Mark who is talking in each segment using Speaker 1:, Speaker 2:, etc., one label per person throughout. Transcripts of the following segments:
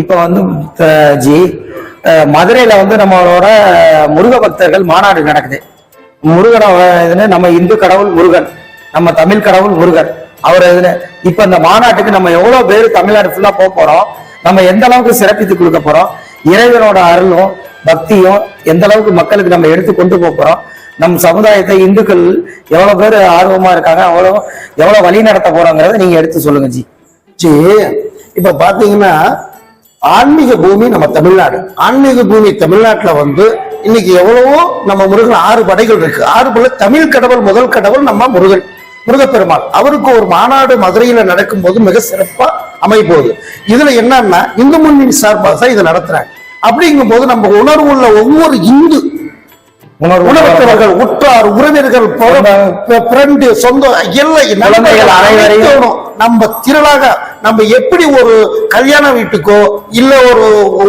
Speaker 1: இப்ப வந்து ஜி மதுரையில வந்து நம்மளோட முருக பக்தர்கள் மாநாடு நடக்குது. முருகன் நம்ம இந்து கடவுள் முருகன், நம்ம தமிழ் கடவுள் முருகன். அவர் இப்ப இந்த மாநாட்டுக்கு நம்ம எவ்வளவு பேர் தமிழ்நாடு ஃபுல்லா போக போறோம், நம்ம எந்த அளவுக்கு சிறப்பித்து கொடுக்க போறோம், இறைவனோட அருளும் பக்தியும் எந்த அளவுக்கு மக்களுக்கு நம்ம எடுத்து கொண்டு போறோம், நம் சமுதாயத்தை இந்துக்கள் எவ்வளவு பேர் ஆர்வமா இருக்காங்க, எவ்வளவு வழி நடத்த போறோங்கிறத நீங்க எடுத்து சொல்லுங்க ஜி.
Speaker 2: ஜி இப்ப பாத்தீங்கன்னா ஆன்மீக பூமி நம்ம தமிழ்நாடு. ஆன்மீக பூமி தமிழ்நாட்டுல வந்து இன்னைக்கு எவ்வளவோ நம்ம முருகன் 6 படைகள் இருக்கு. 6 படை தமிழ் கடவுள் முதல் கடவுள் நம்ம முருகன், முருகப்பெருமாள். அவருக்கு ஒரு மாநாடு மதுரையில நடக்கும் போது மிக சிறப்பா அமைப்போகுது. இதுல என்னன்னா இந்து முன்னணி சார்பாக இதை நடத்துறாங்க. அப்படிங்கும் போது நம்ம உணர்வுள்ள ஒவ்வொரு இந்து உணர்வர்கள், உற்றார், உறவினர்கள், ஃப்ரெண்டு, சொந்தம் அனைவரையும் நம்ம திரளாக நம்ம எப்படி ஒரு கல்யாண வீட்டுக்கோ இல்ல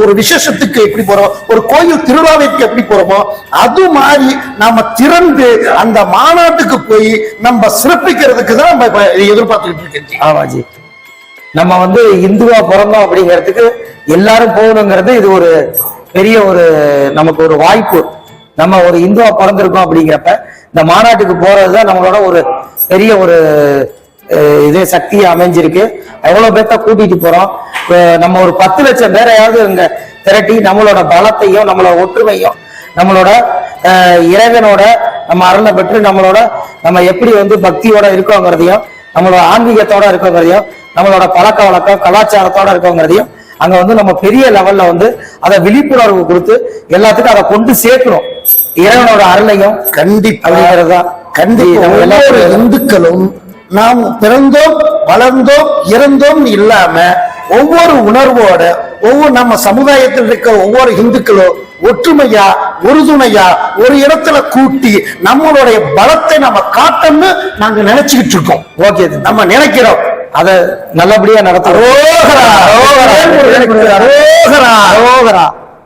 Speaker 2: ஒரு விசேஷத்துக்கு எப்படி போறோம், ஒரு கோயில் திருவிழாவிற்கு எப்படி போறோமோ அது மாதிரி நாம திரண்டு அந்த மாநாட்டுக்கு போய் நம்ம சிறப்பிக்கிறதுக்கு தான் நம்ம எதிர்பார்த்துக்கிட்டு இருக்கேன்.
Speaker 1: ஆமாஜி, நம்ம வந்து இந்துவா பிறந்தோம் அப்படிங்கிறதுக்கு எல்லாரும் போகணுங்கிறது இது ஒரு பெரிய நமக்கு ஒரு வாய்ப்பு. நம்ம ஒரு இந்துவா பிறந்திருக்கோம் அப்படிங்கிறப்ப இந்த மாநாட்டுக்கு போறதுதான் நம்மளோட ஒரு பெரிய இதே சக்தியா அமைஞ்சிருக்கு. எவ்வளவு பேர்த்த கூட்டிட்டு போறோம். நம்ம ஒரு 10 லட்சம் பேரையாவது இங்க திரட்டி நம்மளோட பலத்தையும் நம்மளோட ஒற்றுமையும் நம்மளோட இறைவனோட நம்ம அருளை பெற்று நம்ம எப்படி வந்து பக்தியோட இருக்கோங்கிறதையும் நம்மளோட ஆன்மீகத்தோட இருக்கோங்கிறதையும் நம்மளோட பழக்க வழக்கம் கலாச்சாரத்தோட இருக்கோங்கிறதையும் அங்க வந்து நம்ம பெரிய லெவல்ல வந்து அதை விழிப்புணர்வு கொடுத்து எல்லாத்துக்கும் அதை கொண்டு சேர்க்கணும். இறைவனோட அருளையும்
Speaker 2: கண்டிப்பா எல்லா இந்துக்களும் நாம் பிறந்தோம் வளர்ந்தோம் இறந்தோம் இல்லாம ஒவ்வொரு உணர்வோட ஒவ்வொரு நம்ம சமுதாயத்தில் இருக்கிற ஒவ்வொரு இந்துக்களும் ஒற்றுமையா உறுதுணையா ஒரு இடத்துல கூட்டி நம்மளுடைய பலத்தை நம்ம காட்டணும்னு நாங்க நினைச்சுக்கிட்டு இருக்கோம்.
Speaker 1: ஓகே,
Speaker 2: நம்ம நினைக்கிறோம்
Speaker 1: அதை நல்லபடியா நடத்துறோம்.